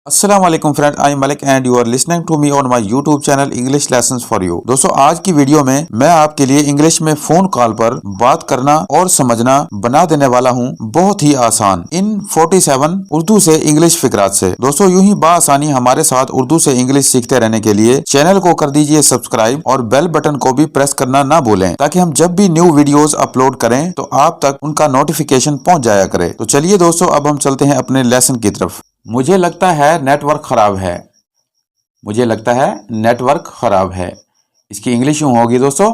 अस्सलाम वालेकुम friend, I am Malik and you are listening to me on my YouTube channel English lessons for you. दोस्तों, आज की video में मैं आपके लिए इंग्लिश में फोन कॉल पर बात करना और समझना बना देने वाला हूं बहुत ही आसान इन 47 उर्दू से इंग्लिश फिकरात से। दोस्तों, यूं ही बासानी हमारे साथ उर्दू से इंग्लिश सीखते रहने के लिए चैनल को कर दीजिए सब्सक्राइब और बेल बटन को भी प्रेस करना ना भूलें, ताकि हम जब भी न्यू वीडियोस अपलोड करें तो आप तक उनका नोटिफिकेशन पहुंच जाया करे। तो चलिए दोस्तों, अब हम चलते हैं अपने लेसन की तरफ। मुझे लगता है नेटवर्क खराब है। मुझे लगता है नेटवर्क खराब है। इसकी इंग्लिश यूं होगी दोस्तों,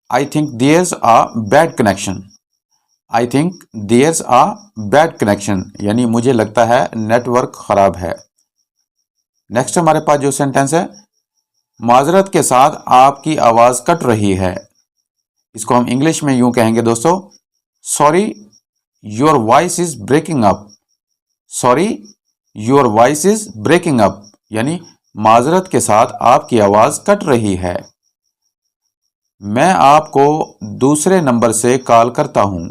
I think there's a bad connection. I think there's a bad connection, यानी मुझे लगता है नेटवर्क खराब है। नेक्स्ट हमारे पास जो सेंटेंस है, माजरत के साथ आपकी आवाज कट रही है। इसको हम इंग्लिश में यूं कहेंगे दोस्तों, sorry your voice is breaking up. Sorry your voice is breaking up, यानी माजरत के साथ आपकी आवाज कट रही है। मैं आपको दूसरे नंबर से कॉल करता हूं।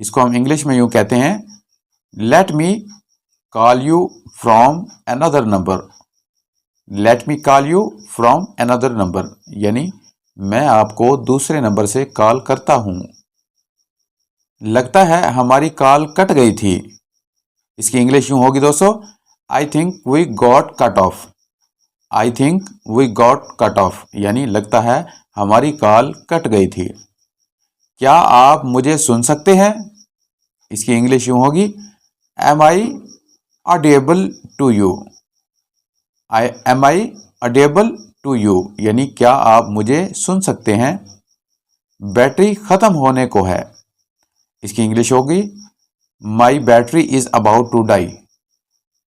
इसको हम इंग्लिश में यूं कहते हैं, let me call you from another number. Let me call you from another number, यानी मैं आपको दूसरे नंबर से कॉल करता हूं। लगता है हमारी कॉल कट गई थी। इसकी इंग्लिश यूं होगी दोस्तों, I think we got cut off. I think we got cut off, यानी लगता है हमारी कॉल कट गई थी। क्या आप मुझे सुन सकते हैं? इसकी इंग्लिश यूं होगी, am I audible to you. Am I audible to you, यानी क्या आप मुझे सुन सकते हैं? बैटरी खत्म होने को है। इसकी इंग्लिश होगी, my battery is about to die.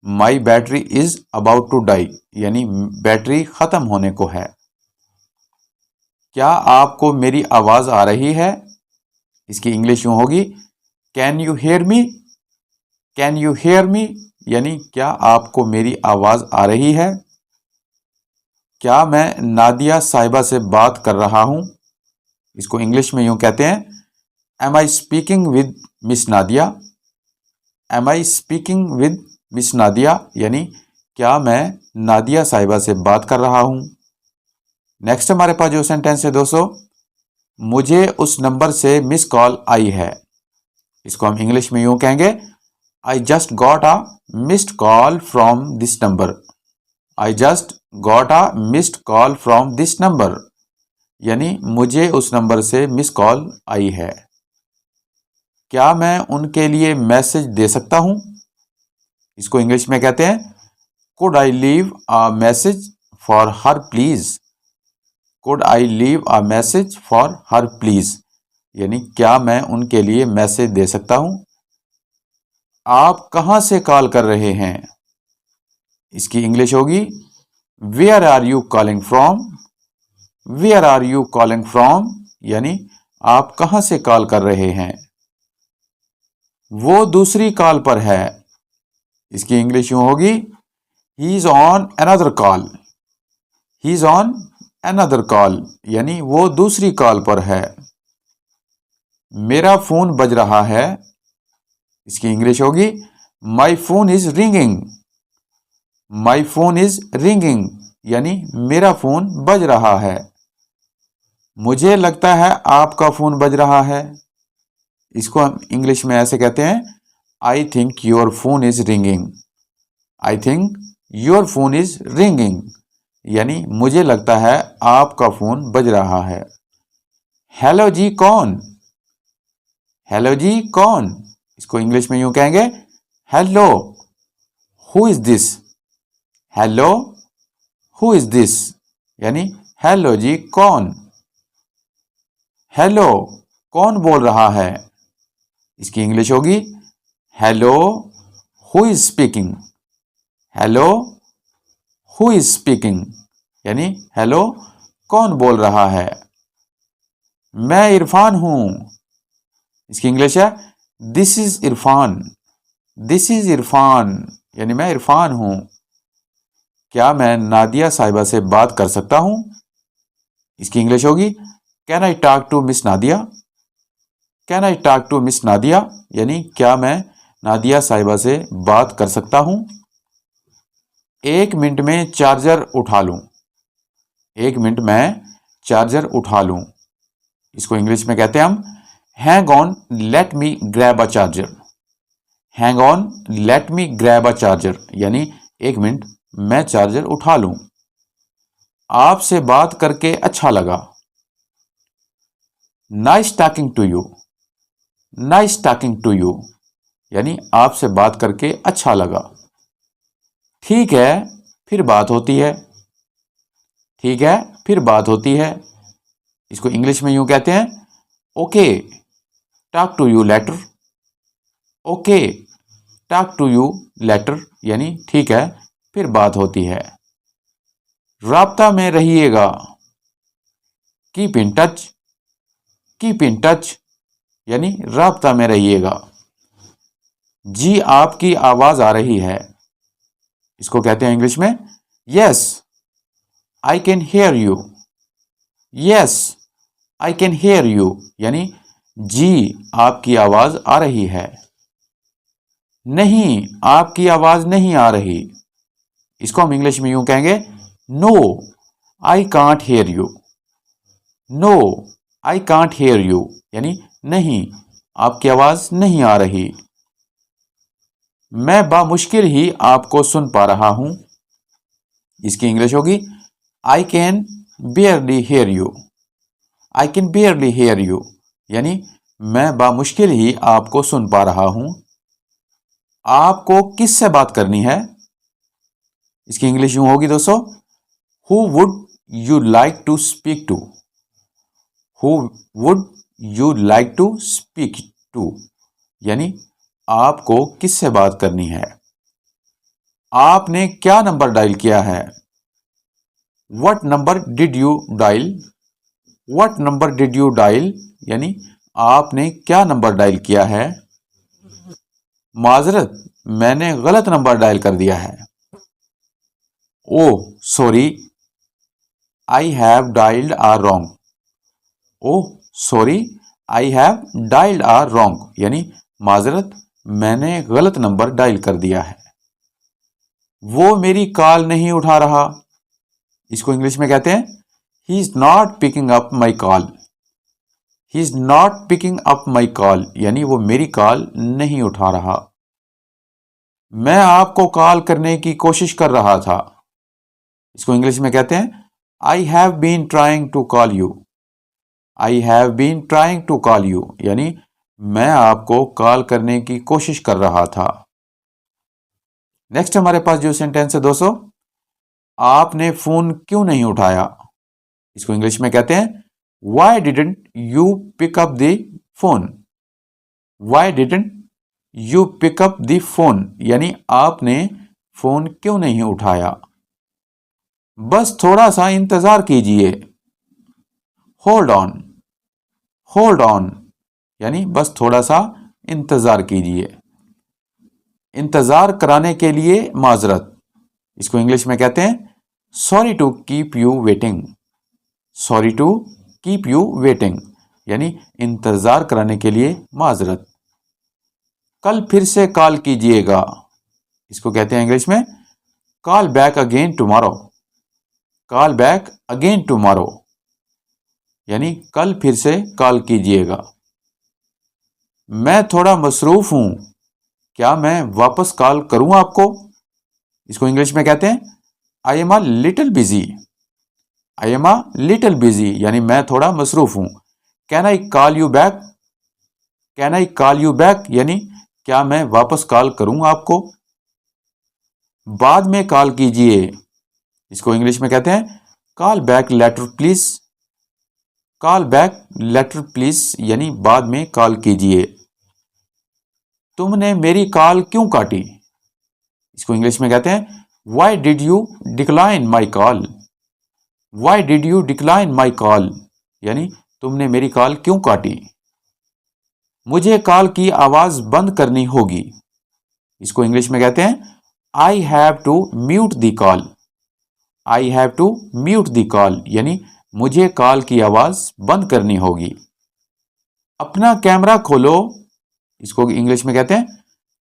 My battery is about to die, यानी बैटरी खत्म होने को है। क्या आपको मेरी आवाज आ रही है? इसकी इंग्लिश यूं होगी, can you hear me. Can you hear me, यानी क्या आपको मेरी आवाज आ रही है? क्या मैं नादिया साहिबा से बात कर रहा हूं? इसको इंग्लिश में यूं कहते हैं, am I speaking with Miss Nadia. Am I speaking with Miss Nadia, यानी क्या मैं नादिया साहिबा से बात कर रहा हूं। नेक्स्ट हमारे पास जो सेंटेंस है दोस्तों, मुझे उस नंबर से मिस कॉल आई है। इसको हम इंग्लिश में यूं कहेंगे, I just got a missed call from this number. I just got a missed call from this number, यानी मुझे उस नंबर से मिस कॉल आई है। क्या मैं उनके लिए मैसेज दे सकता हूं? इसको इंग्लिश में कहते हैं, could I leave a message for her please. Could I leave a message for her please, यानी क्या मैं उनके लिए मैसेज दे सकता हूं। आप कहां से कॉल कर रहे हैं? इसकी इंग्लिश होगी, where are you calling from. Where are you calling from, यानी आप कहां से कॉल कर रहे हैं। वो दूसरी कॉल पर है। इसकी इंग्लिश यूं होगी, he is on another call. He is on another call, यानी वो दूसरी कॉल पर है। मेरा फोन बज रहा है। इसकी इंग्लिश होगी, my phone is ringing. My phone is ringing, यानी मेरा फोन बज रहा है। मुझे लगता है आपका फोन बज रहा है। इसको हम इंग्लिश में ऐसे कहते हैं, I think your phone is ringing. I think your phone is ringing, यानी मुझे लगता है आपका फोन बज रहा है। हेलो जी कौन। हेलो जी कौन, इसको इंग्लिश में यूं कहेंगे, hello who is this. Hello who is this, यानी हेलो जी कौन। हेलो कौन बोल रहा है? इसकी इंग्लिश होगी, hello who is speaking. Hello who is speaking, यानी हेलो कौन बोल रहा है। मैं इरफान हूं। इसकी इंग्लिश है, this is Irfan. This is Irfan, यानी मैं इरफान हूं। क्या मैं नादिया साहिबा से बात कर सकता हूं? इसकी इंग्लिश होगी, can I talk to Miss Nadia. Can I talk to Miss Nadia, यानी क्या मैं नादिया साहिबा से बात कर सकता हूं। 1 मिनट में चार्जर उठा लूं। 1 मिनट में चार्जर उठा लूं। इसको इंग्लिश में कहते हैं हम hang on let me grab a charger. Hang on let me grab a charger यानी 1 मिनट मैं चार्जर उठा लूं। आपसे बात करके अच्छा लगा। Nice talking to you. Nice talking to you यानी आपसे बात करके अच्छा लगा। ठीक है फिर बात होती है। ठीक है फिर बात होती है। इसको इंग्लिश में यूं कहते हैं okay talk to you later. Okay talk to you later यानी ठीक है फिर बात होती है। राब्ता में रहिएगा। Keep in touch. Keep in touch यानी राब्ता में रहिएगा। जी आपकी आवाज आ रही है। इसको कहते हैं इंग्लिश में yes I can hear you. Yes I can hear you यानी जी आपकी आवाज आ रही है। नहीं आपकी आवाज नहीं आ रही। इसको हम इंग्लिश में यूं कहेंगे no I can't hear you. No I can't hear you यानी नहीं आपकी आवाज नहीं आ रही। मैं बामुश्किल ही आपको सुन पा रहा हूं। इसकी इंग्लिश होगी I can barely hear you. I can barely hear you यानी मैं बामुश्किल ही आपको सुन पा रहा हूं। आपको किससे बात करनी है। इसकी इंग्लिश यूं होगी दोस्तों who would you like to speak to. Who would you like to speak to यानी आपको किससे बात करनी है। आपने क्या नंबर डायल किया है। What number did you dial. What number did you dial यानी आपने क्या नंबर डायल किया है। माजरत मैंने गलत नंबर डायल कर दिया है। Oh sorry I have dialled a wrong. Oh sorry I have dialled a wrong यानी माजरत मैंने गलत नंबर डायल कर दिया है। वो मेरी कॉल नहीं उठा रहा। इसको इंग्लिश में कहते हैं he is not picking up my call. He is not picking up my call यानी वो मेरी कॉल नहीं उठा रहा। मैं आपको कॉल करने की कोशिश कर रहा था। इसको इंग्लिश में कहते हैं I have been trying to call you. I have been trying to call you यानी मैं आपको कॉल करने की कोशिश कर रहा था। नेक्स्ट हमारे पास जो सेंटेंस है दोस्तों आपने फोन क्यों नहीं उठाया। इसको इंग्लिश में कहते हैं why didn't you pick up the phone. Why didn't you pick up the phone यानी आपने फोन क्यों नहीं उठाया। बस थोड़ा सा इंतजार कीजिए। Hold on. होल्ड ऑन यानी बस थोड़ा सा इंतजार कीजिए। इंतजार कराने के लिए माजरत। इसको इंग्लिश में कहते हैं sorry to keep you waiting. Sorry to keep you waiting यानी इंतजार कराने के लिए माजरत। कल फिर से कॉल कीजिएगा। इसको कहते हैं इंग्लिश में call back again tomorrow. Call back again tomorrow यानी कल फिर से कॉल कीजिएगा। मैं थोड़ा मसरूफ हूं क्या मैं वापस कॉल करूं आपको। इसको इंग्लिश में कहते हैं I am a little busy. I am a little busy यानी मैं थोड़ा मसरूफ हूं। Can I call you back. Can I call you back यानी क्या मैं वापस कॉल करूं आपको। बाद में कॉल कीजिए। इसको इंग्लिश में कहते हैं call back later please. Call back later please यानी बाद में कॉल कीजिए। तुमने मेरी कॉल क्यों काटी। इसको इंग्लिश में कहते हैं why did you decline my call. Why did you decline my call यानी तुमने मेरी कॉल क्यों काटी। मुझे कॉल की आवाज बंद करनी होगी। इसको इंग्लिश में कहते हैं I have to mute the call. I have to mute the call यानी मुझे कॉल की आवाज बंद करनी होगी। अपना कैमरा खोलो। इसको इंग्लिश में कहते हैं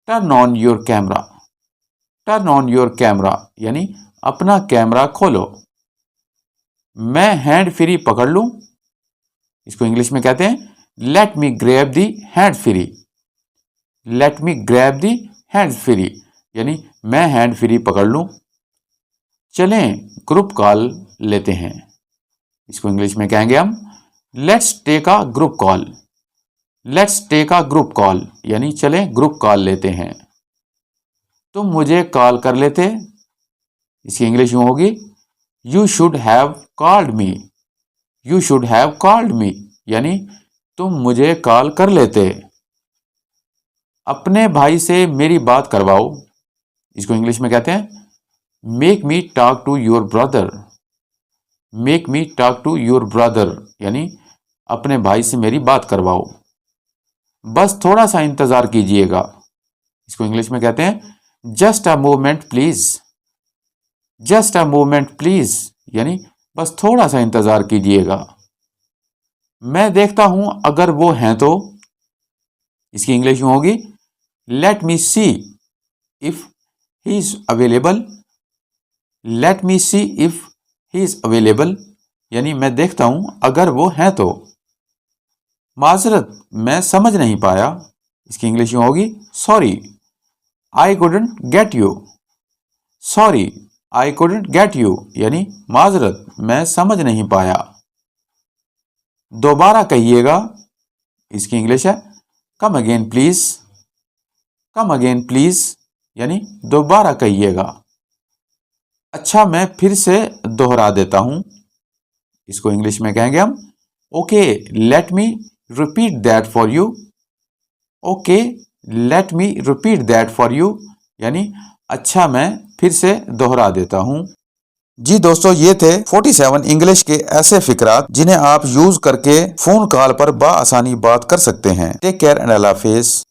turn on your camera. Turn on your camera यानी अपना कैमरा खोलो। मैं हैंड फ्री पकड़ लूं, इसको इंग्लिश में कहते हैं let me grab the hand free. Let me grab the hand free यानी मैं हैंड फ्री पकड़ लूं। चलें ग्रुप कॉल लेते हैं, इसको इंग्लिश में कहेंगे हम let's take a group call. Let's take a group call यानी चलें ग्रुप कॉल लेते हैं। तुम मुझे कॉल कर लेते, इसकी इंग्लिश यूं होगी you should have called me. You should have called me यानी तुम मुझे कॉल कर लेते। अपने भाई से मेरी बात करवाओ, इसको इंग्लिश में कहते हैं make me talk to your brother. Make me talk to your brother यानी अपने भाई से मेरी बात करवाओ। बस थोड़ा सा इंतजार कीजिएगा, इसको इंग्लिश में कहते हैं just a moment please. Just a moment please यानी बस थोड़ा सा इंतजार कीजिएगा। मैं देखता हूं अगर वो हैं तो, इसकी इंग्लिश में होगी let me see if he is available. Let me see if he is available यानी मैं देखता हूं अगर वो हैं तो। माजरत मैं समझ नहीं पाया, इसकी इंग्लिश में होगी sorry I couldn't get you. Sorry I couldn't get you यानी माजरत मैं समझ नहीं पाया। दोबारा कहिएगा, इसकी इंग्लिश है come again please. Come again please यानी दोबारा कहिएगा। अच्छा मैं फिर से दोहरा देता हूं, इसको इंग्लिश में कहेंगे हम okay let me repeat that for you. Okay let me repeat that for you यानी अच्छा मैं फिर से दोहरा देता हूं। जी दोस्तों, ये थे 47 इंग्लिश के ऐसे फिकरात जिन्हें आप यूज करके फोन कॉल पर बआसानी बात कर सकते हैं। टेक केयर एंड अल्लाह हाफिज।